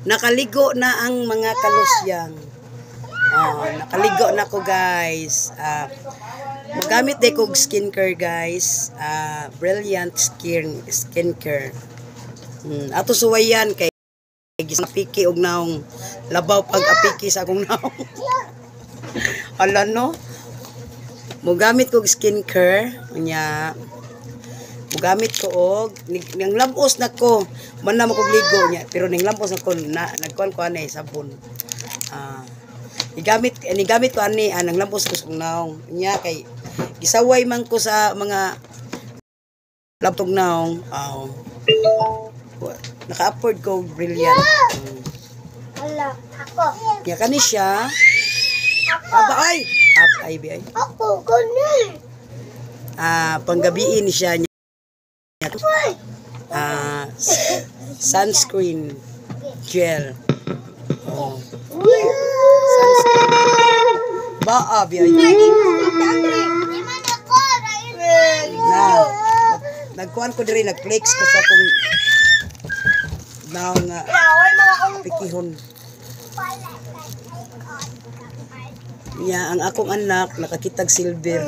Nakaligo na ang mga kalusyang. Nakaligo na ko guys. Magamit din kong skincare guys. Brilliant skincare. Ato suwayan kay apiki og naong labaw pag apiki sa akong naong. Ala no. Magamit kong skincare nya. Mugamit ko og ning lambos na ko man na makugligo niya pero ning lambos na ko nagkuan ko ani sabon. Nigamit ko ani nang lambos ko sa naong niya kay gisaway man ko sa mga laptop naong. Naka-afford ko brilliant. Wala ako. Niya kani siya. Aba ay. Ako gani. Panggabiin siya niya. Sunscreen gel. Sunscreen. Baabi ay. Nagkuhan ko diri nagflex ko sa kung naong pikihon. Ang akong anak nakakitag silver.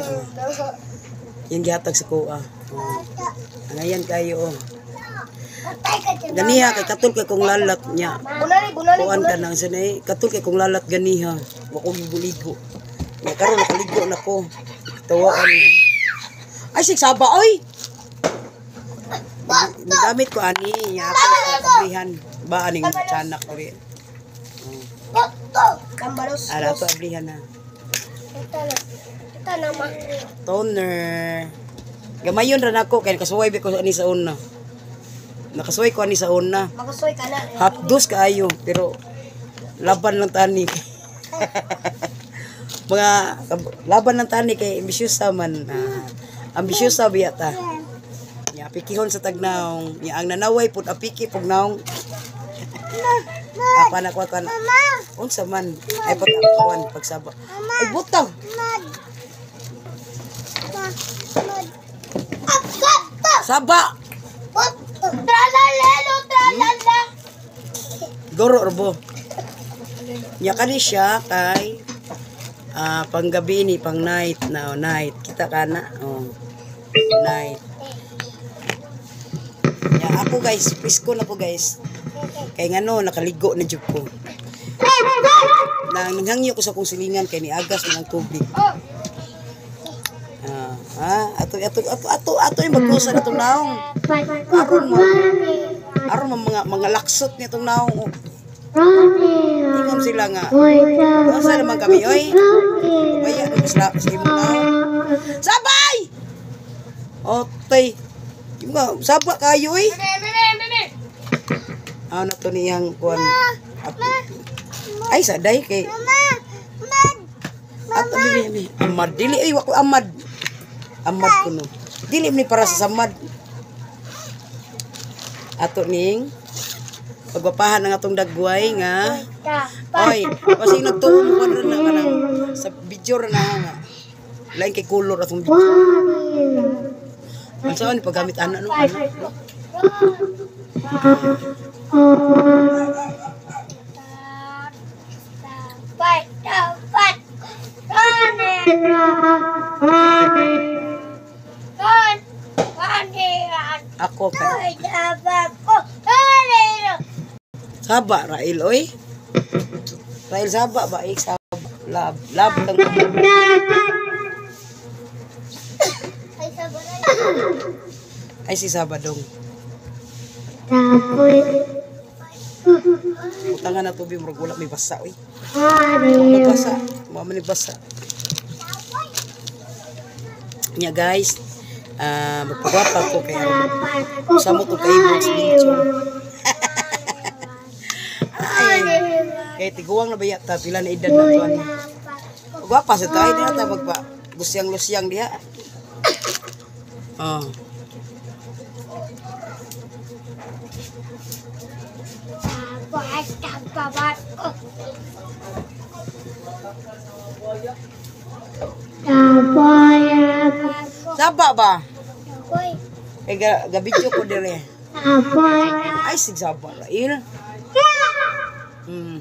Yung gihatag sa kuha. Ngayon kayo ganiha kay katul kay kong lalat niya. Kuan ka nang sanay katul kay kong lalat ganiha. Wa ko gibuligo. Nya karon nakaligo na ko. Tawaan. Ay sigsaba oy. Gamit ko ani nya ako sa kabrihan ba aning tiyanak ko ri. Ara to abrihan na. Ito naman. Toner. Gamayon ra nako kay nakasuway ko ani sa una. Nakasuway ko ani sa una. Magasuy ka na. Hapdos kaayo pero laban lang tani. Mga laban lang tani kay ambisyosa man. Ambisyosa biyata. Ya pikihon sa tagnaong. Ya ang nanaway pud apiki pug naong. Apa na ko kan. Unsa man ay pagkuan pagsaba. Ay butaw. Saba. Tralala. Goro robo. Nya kani siya kay panggabi ni pang night na night. Kita kana. Night. Nya ako guys, pisko na po guys. Kay ngano nakaligo na jud ko. Nanghangyo ko sa kong silingan kay niagas man ang tubig. Ato yung magkusa na itong naong. Aron mo mga laksot niya itong naong. Tingom sila nga. Masa naman kami, oy. Bayan mo sa imong naong. Sabay! Otay. Sabak kayo, oy. Ano to niyang kuwan. Ay, saday kay. Ato bibi. Amad. Dili, ay, wako amad. Amad ko no. Dili ni para sa samad. Ato ning pagpapahan ng atong dagway nga. Oy, kasi nagtuom ko na kanang sa video ra na nga. Lain kay color atong video. Ano saan paggamit ana no? Ako ka. Saba Rail oy. Rail saba ba saba lab lang. Ay si Sabadong. Utangan na tubig murag wala may basa oy. May basa, mama ni basa. Nya guys, magpagwapa ko kaya samo to kay Box Mincho. Kay tiguang na bayata pila na edad na tuan. Gwapa sa tayo na ta magpa gusyang-lusyang diha. Saba ba? Kay gabidyo ko dire. Apoy. Ay, sigsaba ra. Il. Hmm.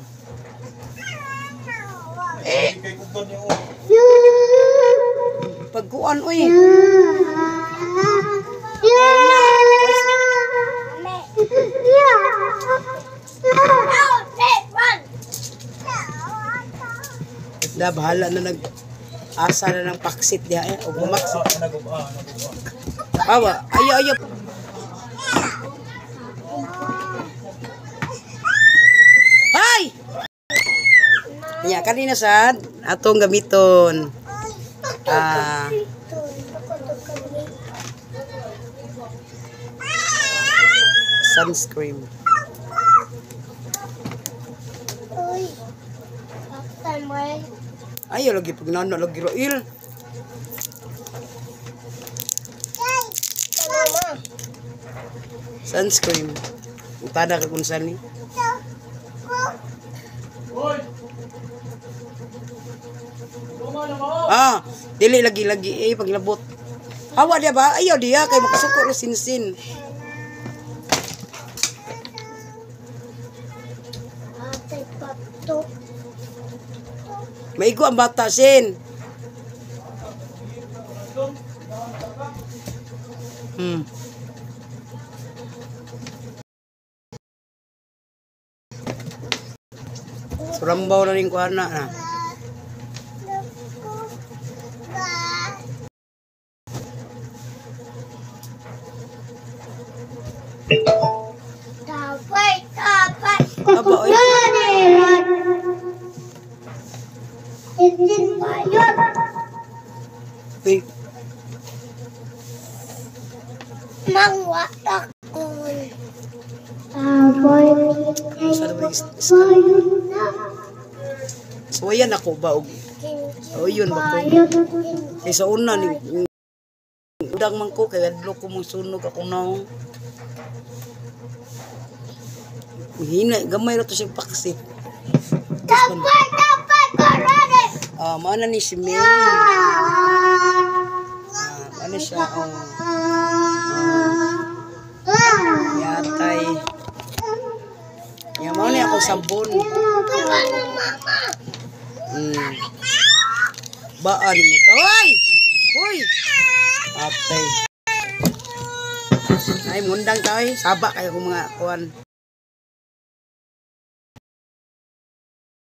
Pagkuan, uy. Da, bahala na asa na ng paksit diha eh. O bumaksit. Awa, ayo. Hay! Nya kanina sad atong gamiton. Sunscreen. Uy. Bakit mo eh? Ayo lagi pag nano lagi roil. Mama. Sunscreen. Utada ka kung saan ni. Dili lagi paglabot. Hawa dia ba? Ayaw dia kay makasuko ra sinsin. Ate pato. Maigo ang bata sin. Surambaw na rin ko na. Tapay. Aba, oy. Indin ba yun? Uy, Mangwatak ko. Tapay. so yan ako ba? O yun ba ko? Kay sa una ni udang man ko kay adlo ko mong sunog ako na. Hina gamay ra to siyang paksit. Tapay, karane. Mao na ni si May. Ano siya? Yatay. Yan mo ni ako sabon. Baan mo ka? Hoy! Atay. Ay, mundang ka eh. Saba kayo kung mga kuwan.